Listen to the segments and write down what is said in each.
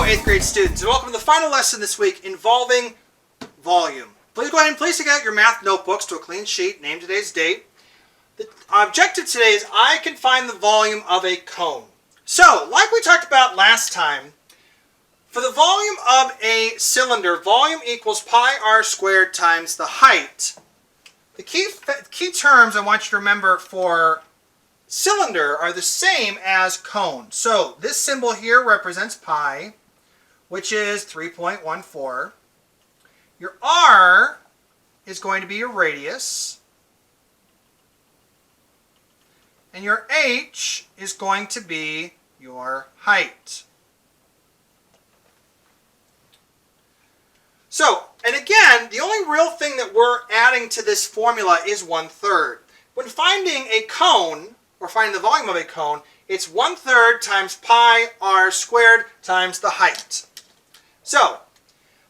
8th grade students, and welcome to the final lesson this week involving volume. Please go ahead and please take out your math notebooks to a clean sheet, name today's date. The objective today is I can find the volume of a cone. So, like we talked about last time, for the volume of a cylinder, volume equals pi r squared times the height. The key terms I want you to remember for cylinder are the same as cone. So this symbol here represents pi, which is 3.14. Your r is going to be your radius. And your h is going to be your height. So, and again, the only real thing that we're adding to this formula is 1/3. When finding a cone, or finding the volume of a cone, it's 1/3 times pi r squared times the height. So,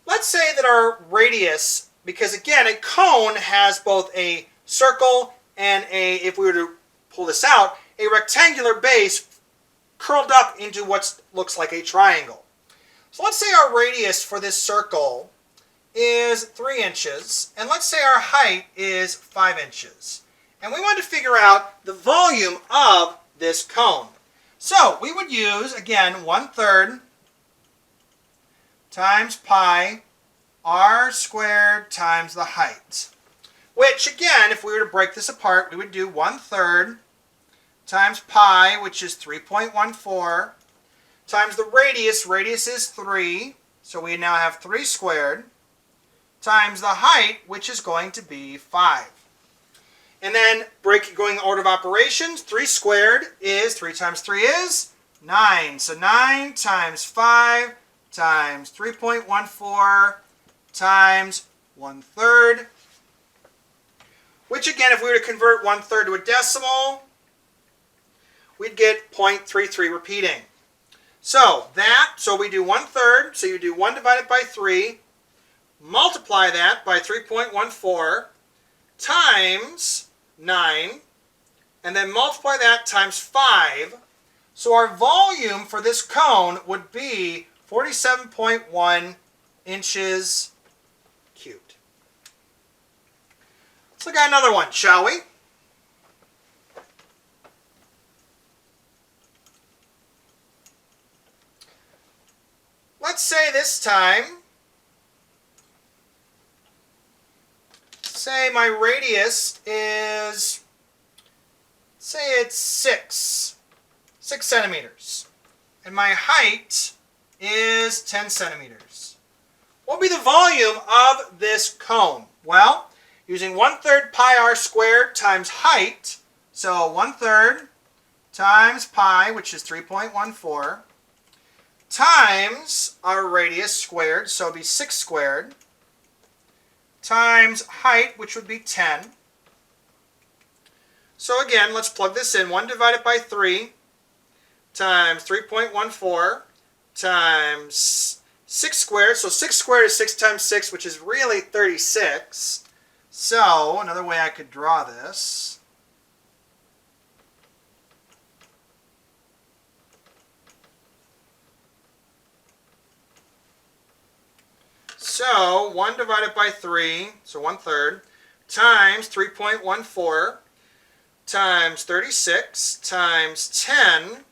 let's say that our radius, because again, a cone has both a circle and a, if we were to pull this out, a rectangular base curled up into what looks like a triangle. So let's say our radius for this circle is 3 inches, and let's say our height is 5 inches. And we want to figure out the volume of this cone. So we would use, again, 1/3 times pi r squared times the height. Which, again, if we were to break this apart, we would do 1/3 times pi, which is 3.14, times the radius. Radius is 3, so we now have 3 squared, times the height, which is going to be 5. And then going in order of operations, 3 squared is, 3 times 3 is 9. So 9 times 5 times 3.14 times 1/3. Which again, if we were to convert 1/3 to a decimal, we'd get 0.33 repeating. So we do 1/3, so you do 1 divided by 3, multiply that by 3.14 times 9, and then multiply that times 5. So our volume for this cone would be 47.1 inches cubed. Let's look at another one, shall we? Let's say this time, say my radius is, say it's 6 centimeters, and my height is 10 centimeters. What will be the volume of this cone? Well, using 1/3 pi r squared times height, so 1/3 times pi, which is 3.14, times our radius squared, so it would be 6 squared, times height, which would be 10. So again, let's plug this in. 1 divided by 3 times 3.14 times 6 squared. So 6 squared is 6 times 6, which is really 36. So another way I could draw this, so 1 divided by 3, so 1/3, times 3.14 times 36 times 10.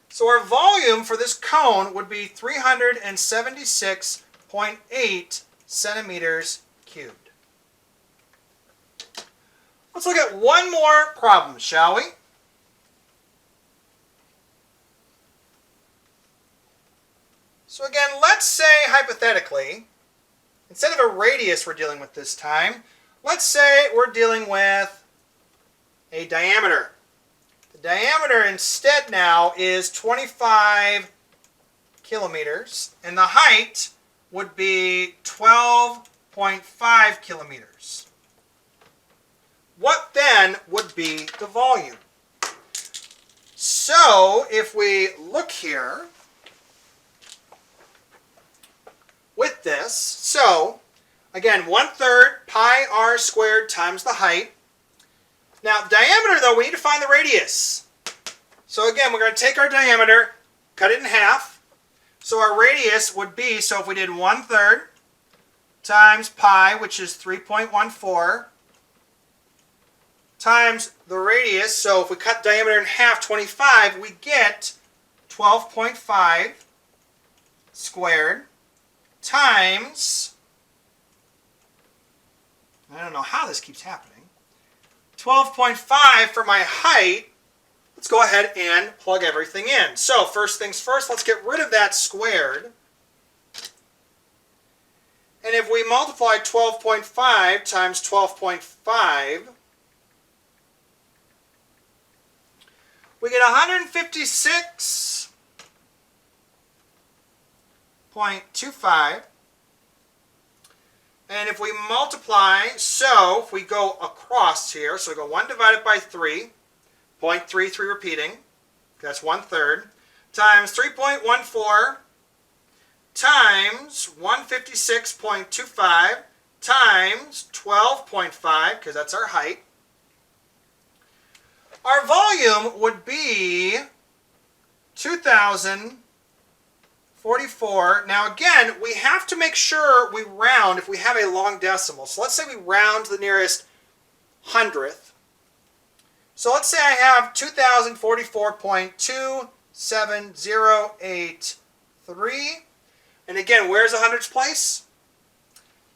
So our volume for this cone would be 376.8 centimeters cubed. Let's look at one more problem, shall we? So again, let's say hypothetically, instead of a radius we're dealing with this time, let's say we're dealing with a diameter. The diameter instead now is 25 kilometers, and the height would be 12.5 kilometers. What then would be the volume? So if we look here with this, so again, 1/3 pi r squared times the height. Now diameter though, we need to find the radius. So again, we're going to take our diameter, cut it in half, So our radius would be, so if we did 1/3 times pi, which is 3.14, times the radius, so if we cut diameter in half, 25, we get 12.5 squared times, I don't know how this keeps happening, 12.5 for my height. Let's go ahead and plug everything in. So first things first, let's get rid of that squared. And if we multiply 12.5 times 12.5, we get 156.25. And if we multiply, so if we go across here, so we go 1 divided by 3, 0.33 repeating, that's 1/3, times 3.14 times 156.25 times 12.5, because that's our height. Our volume would be 2,044. Now again, we have to make sure we round if we have a long decimal. So let's say we round to the nearest hundredth. So let's say I have 2,044.27083. And again, where's the hundreds place?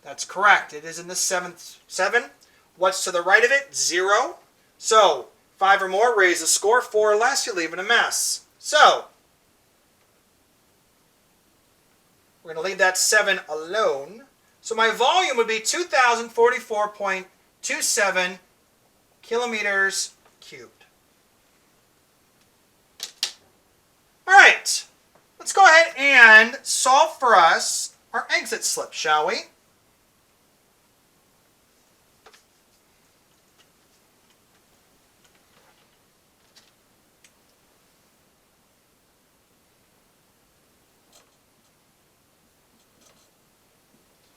That's correct. It is in the seventh. 7. What's to the right of it? 0. So 5 or more, raise the score. 4 or less, you leave it a mess. So we're going to leave that 7 alone. So my volume would be 2,044.27 kilometers cubed. All right, let's go ahead and solve for us our exit slip, shall we?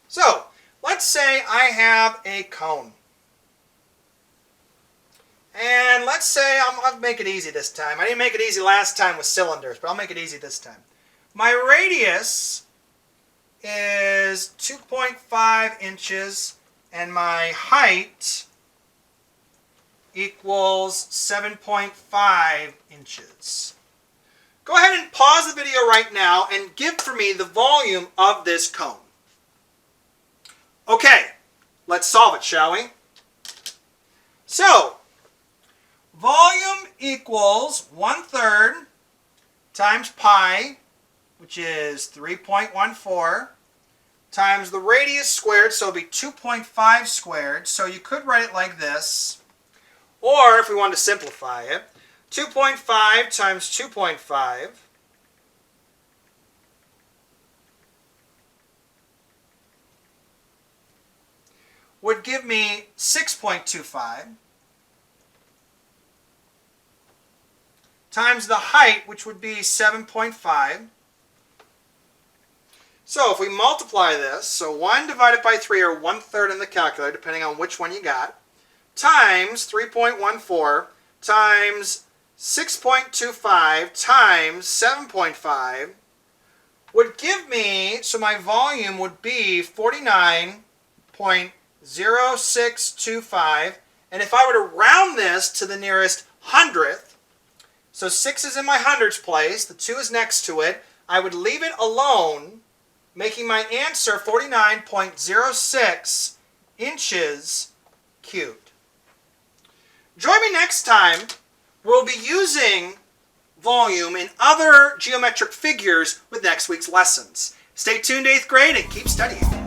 So, let's say I have a cone. And let's say, I'll make it easy this time. I didn't make it easy last time with cylinders, but I'll make it easy this time. My radius is 2.5 inches, and my height equals 7.5 inches. Go ahead and pause the video right now and give for me the volume of this cone. Okay, let's solve it, shall we? So, volume equals 1/3 times pi, which is 3.14, times the radius squared, so it'll be 2.5 squared. So you could write it like this, or if we wanted to simplify it, 2.5 times 2.5 would give me 6.25 times the height, which would be 7.5. So if we multiply this, so 1 divided by 3, or 1/3 in the calculator, depending on which one you got, times 3.14 times 6.25 times 7.5 would give me, so my volume would be 49.0625. And if I were to round this to the nearest hundredth, so 6 is in my hundreds place, the 2 is next to it, I would leave it alone, making my answer 49.06 inches cubed. Join me next time. We'll be using volume in other geometric figures with next week's lessons. Stay tuned, 8th grade, and keep studying.